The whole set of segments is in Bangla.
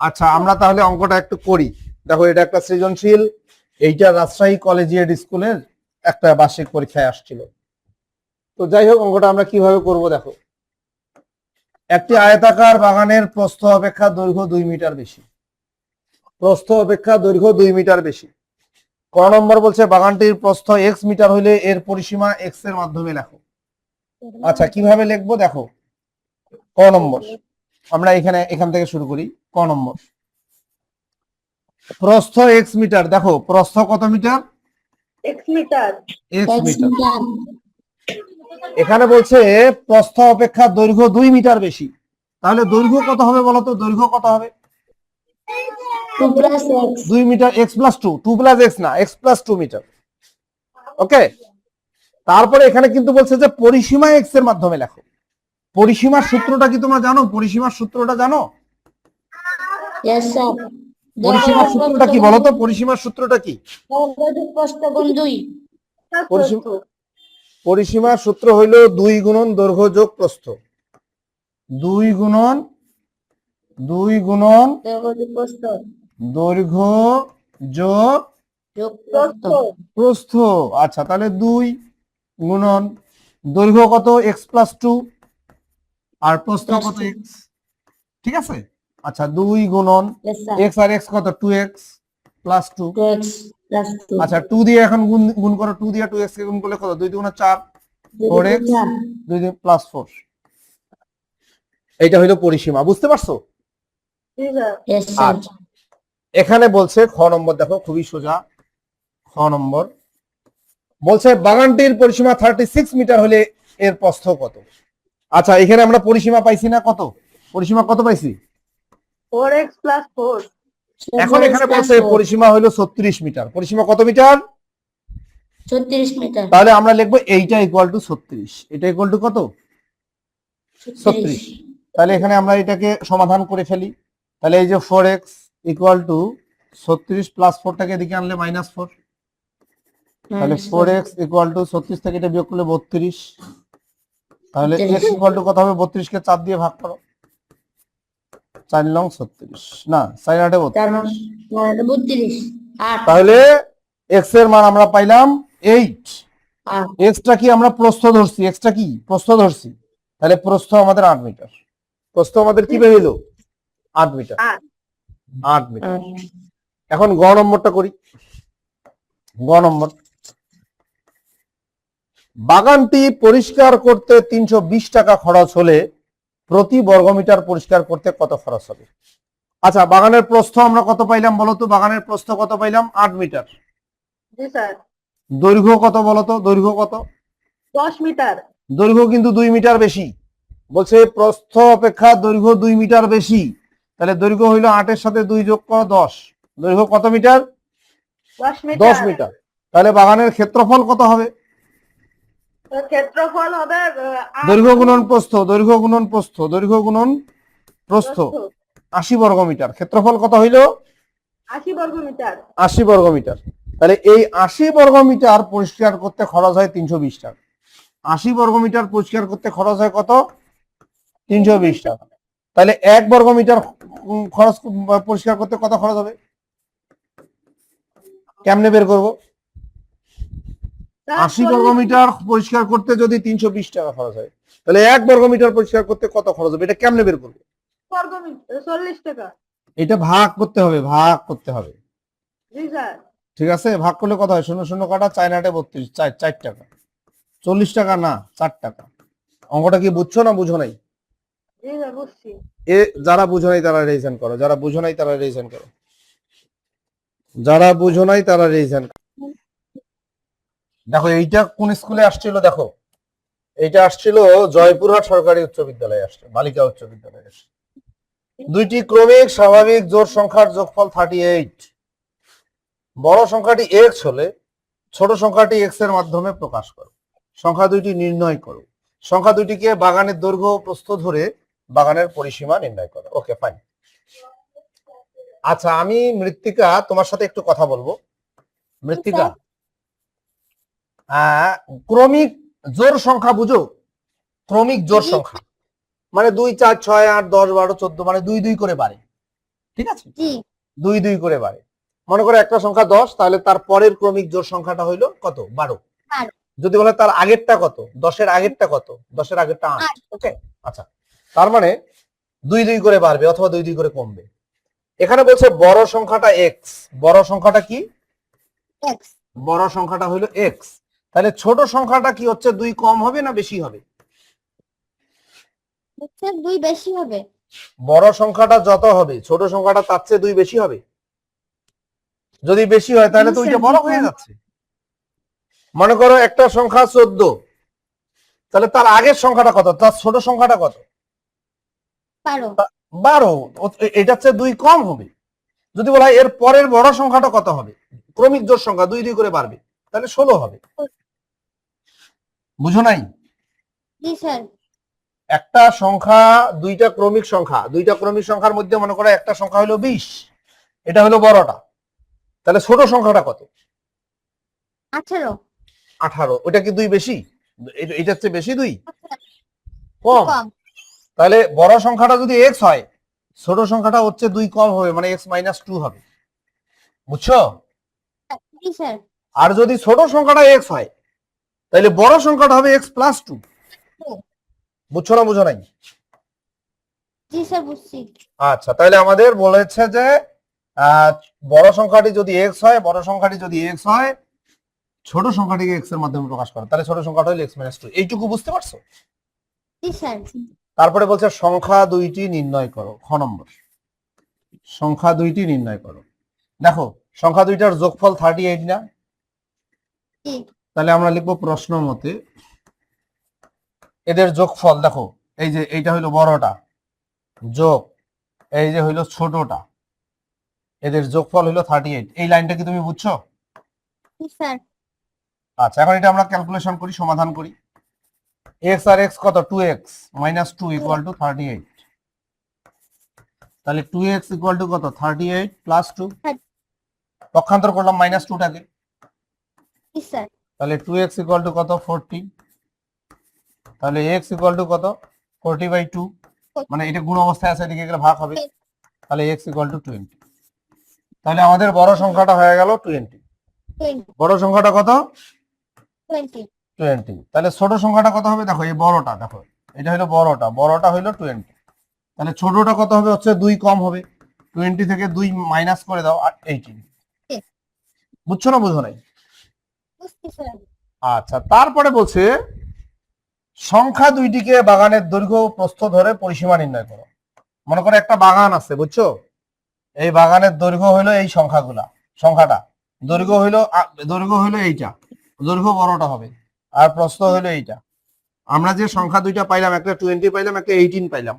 আচ্ছা আমরা তাহলে অঙ্কটা একটু করি। দেখো এটা একটা সৃজনশীল, এইটা রাজশাহী কলেজিয়েট স্কুলের একটা বার্ষিক পরীক্ষায় আসছিল। তো যাই হোক অঙ্কটা আমরা কিভাবে করব দেখো। একটি আয়তাকার বাগানের প্রস্থ অপেক্ষা দৈর্ঘ্য 2 মিটার বেশি। প্রস্থ অপেক্ষা দৈর্ঘ্য 2 মিটার বেশি। ক নম্বর বলছে বাগানটির প্রস্থ x মিটার হইলে এর পরিসীমা x এর মাধ্যমে লেখো। আচ্ছা কিভাবে লিখবো দেখো। ক নম্বর আমরা এখান থেকে শুরু করি। ক নম্বর প্রস্থ x মিটার, দেখো প্রস্থ কত metre? x metre. x metre. এখানে বলছে প্রস্থ অপেক্ষা দৈর্ঘ্য 2 মিটার বেশি, তাহলে দৈর্ঘ্য কত হবে বলো তো? দৈর্ঘ্য কত হবে? 2 + x 2 মিটার x + 2, 2 + x না, x + 2 মিটার। ওকে, তারপরে এখানে কিন্তু বলছে যে পরিসীমা x এর মাধ্যমে লেখো। পরিসীমার সূত্রটা কি তোমরা জানো? পরিসীমার সূত্রটা জানো? yes sir পরিসীমার সূত্রটা কি বলো তো? পরিসীমার সূত্রটা কি? প্রস্থ গুণ 2 পরিসীমার সূত্র হইল 2 গুণন দৈর্ঘ্য যোগ প্রস্থ। 2 গুণন দৈর্ঘ্য যোগ প্রস্থ। আচ্ছা তাহলে 2 গুণন দৈর্ঘ্য কত? x + 2 আর প্রস্থ কত? x। ঠিক আছে। আচ্ছা 2 গুণন x আর x কত? 2x + 2। আচ্ছা 2 দিয়ে এখন গুণ করো। 2 দিয়ে 2x কে গুণ করলে কত? 2 × 4 4x 2 দিয়ে + 4। এইটা হইলো পরিসীমা, বুঝতে পারছো? আচ্ছা এখানে বলছে খ নম্বর, দেখো খুবই সোজা। খ নম্বর বলছে বাগানটির পরিসীমা 36 মিটার হলে এর প্রস্থ কত? আচ্ছা এখানে আমরা পরিসীমা পাইছি না? কত পরিসীমা কত পাইছি? 4x + 4। এখন এখানে বলছে পরিসীমা হলো 36 মিটার। পরিসীমা কত মিটার? 36 মিটার। তাহলে আমরা লিখবো এইটা ইকুয়াল টু 36। এটা ইকুয়াল টু কত? 36। তাহলে এখানে আমরা এটাকে সমাধান করে ফেলি। তাহলে এই যে 4x ইকুয়াল টু 36 + 4টাকে এদিকে আনলে -4। তাহলে 4x ইকুয়াল টু 36 থেকে এটা বিয়োগ করলে 32। তাহলে x ইকুয়াল টু কত হবে? 32 কে 4 দিয়ে ভাগ করো। 4 লং 36, না 4 8 32। তাহলে x এর মান আমরা পাইলাম 8। x টা কি আমরা প্রস্থ ধরছি? x টা কি প্রস্থ ধরছি? তাহলে প্রস্থ আমাদের 8 মিটার। প্রস্থ আমাদের কি বের হলো? 8 মিটার। 8 মিটার। এখন গ নম্বরটা করি। গ নম্বর বাগানটি পরিষ্কার করতে 320 টাকা খরচ হলে প্রতি বর্গমিটার পরিষ্কার করতে কত খরচ হবে? আচ্ছা বাগানের প্রস্থ আমরা কত পাইলাম বলো তো? বাগানের প্রস্থ কত পাইলাম? 8 মিটার। জি স্যার। দৈর্ঘ্য কত বলো তো? দৈর্ঘ্য কত? 10 মিটার। দৈর্ঘ্য কিন্তু 2 মিটার বেশি। বলছে প্রস্থ অপেক্ষা দৈর্ঘ্য 2 মিটার বেশি, তাহলে দৈর্ঘ্য হইলো 8 এর সাথে 2 যোগ করো 10। দৈর্ঘ্য কত মিটার? 10 মিটার। 10 মিটার। তাহলে বাগানের ক্ষেত্রফল কত হবে? ক্ষেত্রফল হবে দৈর্ঘ্য গুণন প্রস্থ, দৈর্ঘ্য গুণন প্রস্থ, দৈর্ঘ্য গুণন প্রস্থ 80 বর্গ মিটার। ক্ষেত্রফল কত হইল? 80 বর্গ মিটার। 80 বর্গ মিটার। তাহলে এই 80 বর্গ মিটার পরিষ্কার করতে খরচ হয় 320 টাকা। 80 বর্গ মিটার পরিষ্কার করতে খরচ হয় কত? 320 টাকা। তাহলে 1 বর্গ মিটার খরচ পরিষ্কার করতে কত খরচ হবে? কেমনে বের করব? 80 বর্গ মিটার পরিষ্কার করতে যদি 320 টাকা খরচ হয়, তাহলে 1 বর্গ মিটার পরিষ্কার করতে কত খরচ হবে? এটা কেমনে বের করব? বর্গ মিটার 40 টাকা। এটা ভাগ করতে হবে, ভাগ করতে হবে। জি স্যার। ঠিক আছে, ভাগ করলে কত হয়? 0 0 কাটা 4 8 32, 4 টাকা। 40 টাকা না, 4 টাকা। অঙ্কটা কি বুঝছো না বুঝো নাই? জি স্যার বুঝছি। যারা বুঝো নাই তারা রিভিশন করো, যারা বুঝো নাই তারা রিভিশন করো, যারা বুঝো নাই তারা রিভিশন। দেখো এইটা কোন স্কুলে আসছিল? দেখো এইটা আসছিল জয়পুরহাট সরকারি উচ্চ বিদ্যালয়ে, আসছে বালিকা উচ্চ বিদ্যালয়ে। আসছে দুইটি ক্রমিক স্বাভাবিক জোড় সংখ্যার যোগফল 38। বড় সংখ্যাটি x হলে ছোট সংখ্যাটি x এর মাধ্যমে প্রকাশ করো। সংখ্যা দুইটি নির্ণয় করো। সংখ্যা দুইটিকে বাগানের দৈর্ঘ্য ও প্রস্থ ধরে বাগানের পরিসীমা নির্ণয় করো। Okay fine. আচ্ছা আমি মৃত্তিকা তোমার সাথে একটু কথা বলবো। মৃত্তিকা, ক্রমিক জোড় সংখ্যা বুঝো? ক্রমিক জোড় সংখ্যা মানে 2 4 6 8 10 12 14 মানে 2 2 করে বাড়ে, ঠিক আছে, জি 2 2 করে বাড়ে। মনে করো একটা সংখ্যা 10, তাহলে তার পরের ক্রমিক জোড় সংখ্যাটা হইলো কত? 12। 12 যদি বলে তার আগেরটা কত, 10-এর আগেরটা কত, 10-এর আগেরটা 8। 8 ওকে, আচ্ছা, তার মানে 2 2 করে বাড়বে অথবা 2 2 করে কমবে। এখানে বলছে বড় সংখ্যাটা x, বড় সংখ্যাটা কি? x বড় সংখ্যাটা হইলো x। তাহলে ছোট সংখ্যাটা কি হচ্ছে? 2 কম হবে না বেশি হবে? হচ্ছে 2 বেশি হবে। বড় সংখ্যাটা যত হবে ছোট সংখ্যাটা তার চেয়ে 2 বেশি হবে। যদি বেশি হয় তাহলে তো ওইটা বড় হয়ে যাচ্ছে। মনে করো একটা সংখ্যা 14, তাহলে তার আগের সংখ্যাটা কত, তার ছোট সংখ্যাটা কত? 12 12। এটার চেয়ে 2 কম হবে। যদি বলা হয় এর পরের বড় সংখ্যাটা কত হবে, ক্রমিক জোড় সংখ্যা 2 2 করে বাড়বে, তাহলে 16 হবে। বুঝো নাই? জি স্যার একটা সংখ্যা, দুইটা ক্রমিক সংখ্যা, দুইটা ক্রমিক সংখ্যার মধ্যে মনে করো একটা সংখ্যা হলো 20, এটা হলো বড়টা, তাহলে ছোট সংখ্যাটা কত? 18 18। ওটা কি 2 বেশি? এটার চেয়ে বেশি 2? কম। কম তাহলে বড় সংখ্যাটা যদি x হয়, ছোট সংখ্যাটা হচ্ছে 2 কম হবে, মানে x - 2 হবে। বুঝছো? জি স্যার আর যদি ছোট সংখ্যাটা x হয়, তাহলে বড় সংখ্যাটা হবে x + 2। বুঝছো না বুঝো নাই? জি স্যার বুঝছি। আচ্ছা, তাহলে আমাদের বলেছে যে বড় সংখ্যাটি যদি x হয়, বড় সংখ্যাটি যদি x হয়, ছোট সংখ্যাটিকে x এর মাধ্যমে প্রকাশ করে, তাহলে ছোট সংখ্যাটা হলো x - 2। এইটুকু বুঝতে পারছো? জি স্যার তারপরে বলছে সংখ্যা দুইটি নির্ণয় করো। খ নম্বর, সংখ্যা দুইটি নির্ণয় করো। দেখো সংখ্যা দুইটার যোগফল 38 না? জি তাহলে আমরা লিখবো প্রশ্ন মতে এদের যোগফল। দেখো এই যে এইটা হইলো বড়টা, যোগ এই যে হইলো ছোটটা, এদের যোগফল হইলো 38। এই লাইনটা কি তুমি বুঝছো? জি স্যার আচ্ছা, এখন এটা আমরা ক্যালকুলেশন করি, সমাধান করি। x আর x কত? 2x - 2 = 38। তাহলে 2x = কত? 38 + 2। পক্ষান্তর করলাম -2টাকে, জি স্যার তাহলে 2x = কত? 40। তাহলে x = কত? 40/2। মানে এটা গুণ অবস্থায় আছে, এদিকে গেলে ভাগ হবে, তাহলে x = 20। তাহলে আমাদের বড় সংখ্যাটা হয়ে গেল 20। 20 বড় সংখ্যাটা কত? 20 20। তাহলে ছোট সংখ্যাটা কত হবে? দেখো এই বড়টা, দেখো এটা হলো বড়টা, বড়টা হইলো 20। তাহলে ছোটটা কত হবে? হচ্ছে 2 কম হবে। 20 থেকে 2 মাইনাস করে দাও, 18। বুঝছো না বুঝো নাই? বুঝছি স্যার। আচ্ছা, তারপরে বলছে সংখ্যা দুইটিকে বাগানের দৈর্ঘ্য ও প্রস্থ ধরে পরিসীমা নির্ণয় করো। মনে করো একটা বাগান আছে, বুঝছো? এই বাগানের দৈর্ঘ্য হইলো এই সংখ্যাটা, দৈর্ঘ্য হইলো এইটা, দৈর্ঘ্য বড়টা হবে, আর প্রস্থ হইলো এইটা। আমরা যে সংখ্যা দুইটা পাইলাম, একটা 20 পাইলাম, একটা 18 পাইলাম।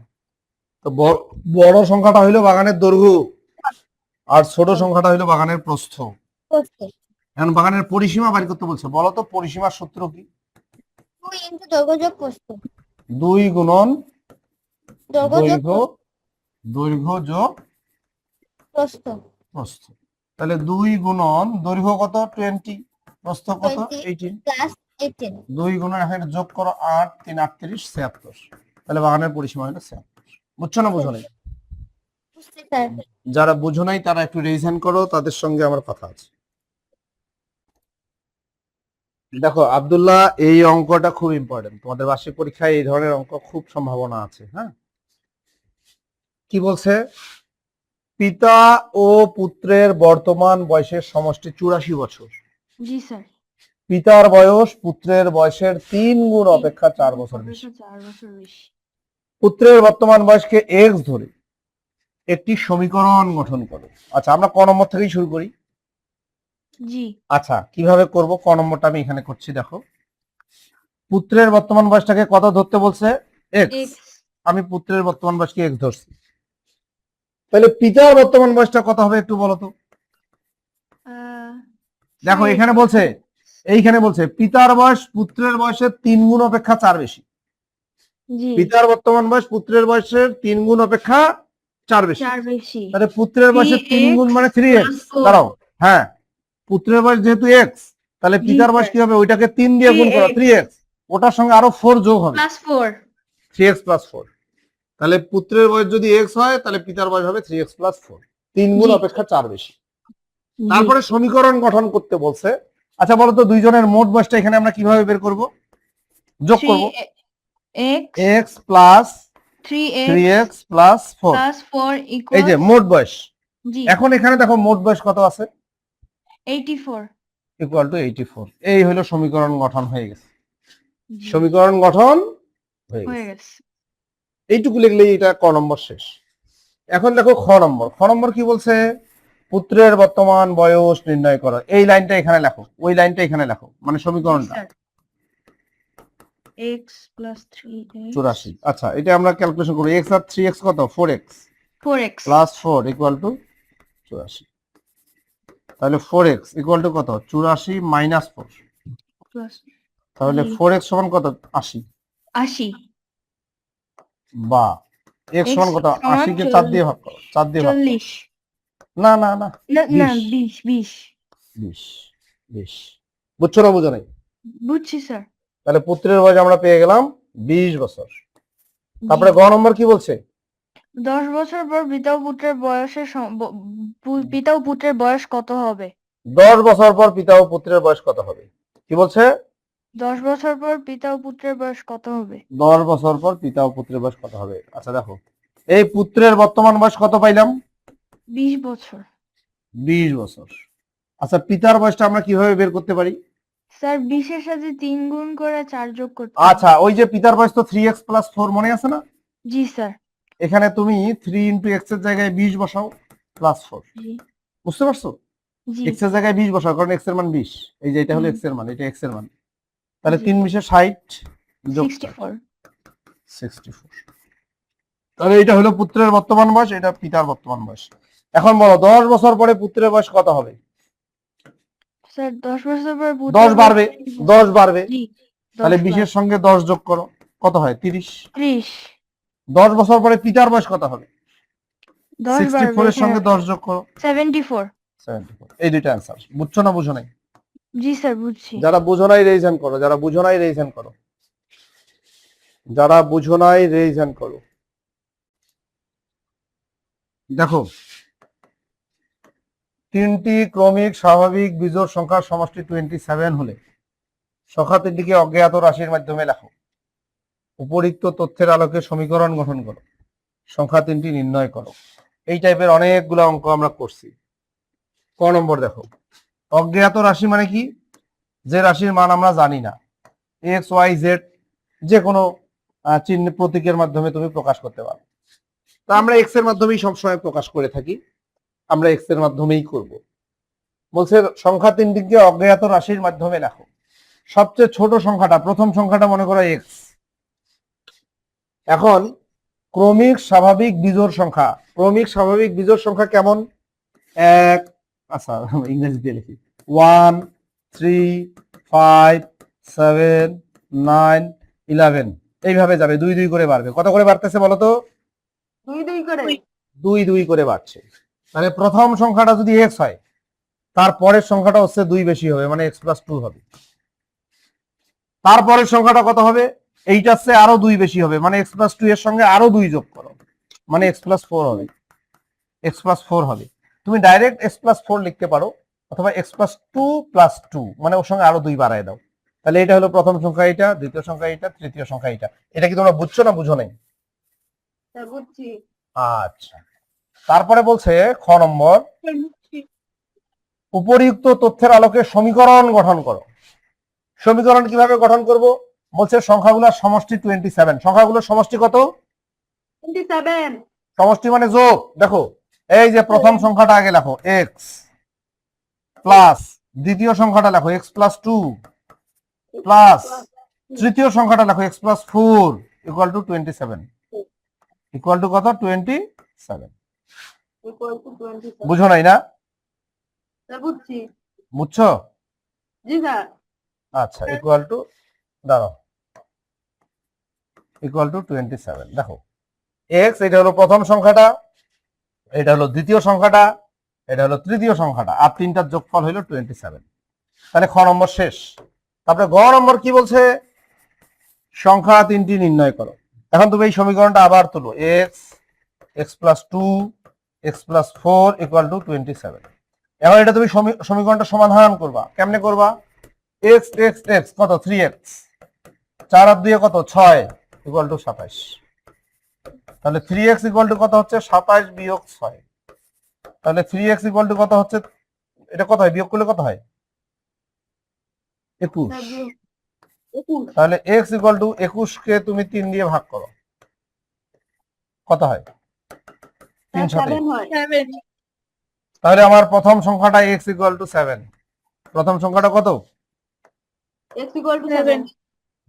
তো বড় সংখ্যাটা হইলো বাগানের দৈর্ঘ্য, আর ছোট সংখ্যাটা হইলো বাগানের প্রস্থ। প্রস্থ এখন বাগানের পরিসীমা বের করতে বলছে। বলো তো পরিসীমার সূত্র কি? 2 × দৈর্ঘ্য যোগ প্রস্থ 2 গুণন দৈর্ঘ্য যোগ দৈর্ঘ্য যোগ প্রস্থ প্রস্থ। তাহলে 2 গুণন দৈর্ঘ্য কত? 20, প্রস্থ কত? 18। প্লাস 18 2 গুণন এখানে যোগ করো 8 3 38 76। তাহলে বাগানের পরিসীমা হলো 76। বুঝছো না বুঝো নাই? বুঝছি স্যার। যারা বুঝো নাই তারা একটু রিভিশন করো, তাদের সঙ্গে আমার কথা আছে। দেখো আব্দুল্লাহ, এই অঙ্কটা খুব ইম্পর্টেন্ট, তোমাদের বার্ষিক পরীক্ষায় এই ধরনের অঙ্ক খুব সম্ভাবনা আছে। হ্যাঁ, কি বলছে? পিতা ও পুত্রের বর্তমান বয়সের সমষ্টি 84 বছর। জি স্যার। পিতার বয়স পুত্রের বয়সের 3 গুণ অপেক্ষা 4 বছর বেশি। 4 বছর বেশি। পুত্রের বর্তমান বয়সকে x ধরে একটি সমীকরণ গঠন করো। আচ্ছা, আমরা ক নম্বর থেকেই শুরু করি। জি আচ্ছা, কিভাবে করব? ক নম্বরটা আমি এখানে করছি। দেখো, পুত্রের বর্তমান বয়সটাকে কত ধরতে বলছে? x। আমি পুত্রের বর্তমান বয়সকে x ধরছি। তাহলে পিতার বর্তমান বয়সটা কত হবে একটু বলো তো? দেখো এখানে বলছে, এইখানে বলছে পিতার বয়স পুত্রের বয়সের 3 গুণ অপেক্ষা 4 বেশি। জি পিতার বর্তমান বয়স পুত্রের বয়সের 3 গুণ অপেক্ষা 4 বেশি। 4 বেশি। তাহলে পুত্রের বয়সের 3 গুণ মানে 3x। দাঁড়াও, হ্যাঁ, পুত্রের বয়স যেহেতু x, তাহলে পিতার বয়স কি হবে? ওইটাকে 3 দিয়ে গুণ করো, 3x। ওটার সঙ্গে আরো 4 যোগ হবে, +4 3x + 4। তাহলে পুত্রের বয়স যদি এক্স হয় তাহলে পিতার বয়স হবে 3x + 4, 3 গুণ জি। অপেক্ষা 4 বেশি। জি। তারপরে সমীকরণ গঠন করতে বলছে। আচ্ছা বলো তো দুইজনের মোট বয়সটা এখানে আমরা কিভাবে বের করব? যোগ করব। 3x x plus 3x 3x plus 4, plus 4 এই যে equals মোট বয়স। জি এখন এখানে দেখো মোট বয়স কত আছে, 84 ইকুয়াল টু 84। এই হলো সমীকরণ গঠন হয়ে গেছে। জি সমীকরণ গঠন হয়ে হয়ে গেছে। গেছে এইটুকু লিখলেই এটা ক নম্বর শেষ। এখন দেখো খ নম্বর। খ নম্বর কি বলছে? পুত্রের বর্তমান বয়স নির্ণয় করো। এই লাইনটা এখানে লেখো, ওই লাইনটা এখানে লেখো, মানে সমীকরণটা স্যার x plus 3x 84। আচ্ছা এটা আমরা ক্যালকুলেশন করি। x আর 3x কত? 4x 4x plus 4 equal to 84। তাহলে 4x ইকুয়াল টু কত? 84 মাইনাস 4। plus তাহলে জি। 4x সমান কত? 80। 80 বা x x সমান কত? সমান 80 কে 4 দিয়ে ভাগ করো, 4 দিয়ে ভাগ করো। 40 না না না, না না 20 20 20 20। বুঝছো না বুঝো নাই? বুঝছি স্যার তাহলে পুত্রের বয়স আমরা পেয়ে গেলাম 20 বছর। তারপরে গ নম্বর কি বলছে? 10 বছর পর পিতা ও পুত্রের বয়সের পিতা ও পুত্রের বয়স কত হবে? 10 বছর পর পিতা ও পুত্রের বয়স কত হবে? কি বলছে? 10 বছর পর পিতা ও পুত্রের বয়স কত হবে? 10 বছর পর পিতা ও পুত্রের বয়স কত হবে? আচ্ছা দেখো, এই পুত্রের বর্তমান বয়স কত পাইলাম? 20 বছর 20 বছর। আচ্ছা পিতার বয়সটা আমরা কিভাবে বের করতে পারি? স্যার 20 এর সাথে 3 গুণ করে 4 যোগ করতে হবে। আচ্ছা ওই যে পিতার বয়স তো 3x + 4 মনে আছে না? জি স্যার এখানে তুমি 3 × x এর জায়গায় 20 বসাও প্লাস 4। জি বুঝতে পারছো? জি x এর জায়গায় 20 বসাও, কারণ x এর মান 20। এই যে এটা হলো x এর মান, এটা x এর মান। তাহলে 3 20 60 যোগ 64 64। তাহলে এটা হলো পুত্রের বর্তমান বয়স, এটা পিতার বর্তমান বয়স। এখন বলো 10 বছর পরে পুত্রের বয়স কত হবে? স্যার 10 বছর পর 10 পুত্রের বাড়বে, 10 বাড়বে। জি তাহলে 10 20 এর সঙ্গে 10 যোগ করো, কত হয়? 30। 30 10 বছর পরে পিতার বয়স কত হবে? 10 বাড়বে 64 এর সঙ্গে 10 যোগ করো, 74 74। এই দুইটা অ্যান্সার। বুঝছো না বুঝো নাই? জি স্যার বুঝছি যারা বুঝো নাই রেইজ করো, যারা বুঝো নাই রেইজ করো, যারা বুঝো নাই রেইজ করো। দেখো তিনটি ক্রমিক স্বাভাবিক বিজোড় সংখ্যার সমষ্টি 27 হলে সংখ্যা তিনটিকে অজ্ঞাত রাশির মাধ্যমে লেখো। উপরিক্ত তথ্যের আলোকে সমীকরণ গঠন করো, সংখ্যা তিনটি নির্ণয় করো। এই টাইপের অনেকগুলো অঙ্ক আমরা করছি। ক নম্বর দেখো, অজ্ঞাত রাশি মানে কি? যে রাশির মান আমরা জানি না। এক্স ওয়াই জেড যে কোনো চিহ্ন প্রতীকের মাধ্যমে তুমি প্রকাশ করতে পারো। তা আমরা এক্স এর মাধ্যমেই সবসময় প্রকাশ করে থাকি, আমরা এক্স এর মাধ্যমেই করব। বলছে সংখ্যা তিনটিকে অজ্ঞাত রাশির মাধ্যমে লেখো। সবচেয়ে ছোট সংখ্যাটা, প্রথম সংখ্যাটা মনে করো এক্স। এখন ক্রমিক স্বাভাবিক বিজোড় সংখ্যা, ক্রমিক স্বাভাবিক বিজোড় সংখ্যা কেমন? এক, আচ্ছা ইংরেজিতে লিখি, 1 3 5 7 9 11, এইভাবে যাবে, 2 2 করে বাড়বে। কত করে বাড়তেছে বলো তো? 2 2 করে 2 2 করে বাড়ছে। তাহলে প্রথম সংখ্যাটা যদি এক্স হয়, তারপরের সংখ্যাটা হচ্ছে 2 বেশি হবে, মানে x + 2 হবে। তারপরের সংখ্যাটা কত হবে? এইটার চেয়ে আরো 2 বেশি হবে, মানে x + 2 এর সঙ্গে আরো 2 যোগ করো, মানে x + 4 হবে, x + 4 হবে। তুমি ডাইরেক্ট x + 4 লিখতে পারো, অথবা x + 2 + 2, মানে ওর সঙ্গে আরো 2 বাড়ায় দাও। তাহলে এটা হলো প্রথম সংখ্যা, এটা দ্বিতীয় সংখ্যা, এটা তৃতীয় সংখ্যা, এটা। এটা কি তোমরা বুঝছো না বুঝো নাই? বুঝছি আচ্ছা তারপরে বলছে খ নম্বর, উপরিউক্ত তথ্যের আলোকে সমীকরণ গঠন করো। সমীকরণ কিভাবে গঠন করব? বলছে সংখ্যাগুলোর সমষ্টি 27। সংখ্যাগুলোর সমষ্টি কত? 27 সমষ্টি মানে যোগ। দেখো এই যে প্রথম সংখ্যাটা আগে লেখো x প্লাস দ্বিতীয় সংখ্যাটা লেখো x + 2 প্লাস তৃতীয় সংখ্যাটা লেখো x + 4 equal to 27। Equal to কত? 27। বুঝো নাই না? বুঝছি বুঝছো? জি স্যার আচ্ছা ইকুয়াল টু, দাঁড়াও, ইকুয়াল টু 27। দেখো x এটা হলো প্রথম সংখ্যাটা, এটা হলো দ্বিতীয় সংখ্যাটা, এটা হলো তৃতীয় সংখ্যাটা, আর তিনটার যোগফল হলো 27। তাহলে খ নম্বর শেষ। তারপরে গ নম্বর কি বলছে? সংখ্যা তিনটি নির্ণয় করো। এখন তুমি এই সমীকরণটা আবার তুলো, x x plus two x plus four equal to 27। এখন এটা তুমি সমীকরণটা সমাধান করবা, কেমনে করবা? এক্স এক্স এক্স কত, 3x, 4 আর 2 কত, 6 ইকুয়াল টু 27। তাহলে 3x ইকুয়াল টু কত হচ্ছে, 27 বিয়োগ 6। তাহলে 3x ইকুয়াল টু কত হচ্ছে, এটা কত হয়, বিয়োগ করলে কত হয়, 21। তাহলে x ইকুয়াল টু 21 কে তুমি 3 দিয়ে ভাগ করো, কত হয়, 3 সাথে। তাহলে আমার প্রথম সংখ্যাটা x ইকুয়াল টু 7, প্রথম সংখ্যাটা কত, x equal to 7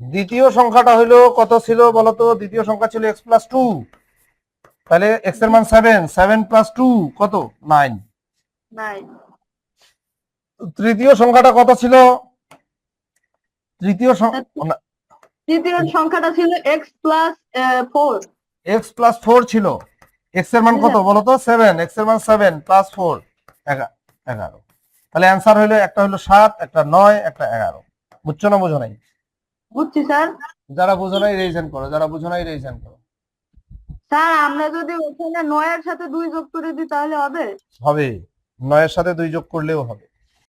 দ্বিতীয় সংখ্যাটা হলো কত ছিল বলতো, দ্বিতীয় সংখ্যা ছিল x প্লাস 2, তাহলে x এর মান 7, 7 প্লাস 2 কত, 9। 9 তৃতীয় সংখ্যাটা কত ছিল, তৃতীয় তৃতীয় সংখ্যাটা ছিল x plus 4 x প্লাস 4 ছিল, x এর মান কত বলতো, 7, x এর মান 7 প্লাস 4 11। তাহলে অ্যান্সার হলো, একটা হলো 7, একটা 9, একটা 11। বুঝছো না বুঝো নাই? বুঝছি স্যার। যারা বুঝো নাই রিভিশন করো, যারা বুঝো নাই রিভিশন করো। স্যার আমরা যদি ওখানে 9 এর সাথে 2 যোগ করে দিই তাহলে হবে? হবে, 9 এর সাথে 2 যোগ করলেও হবে।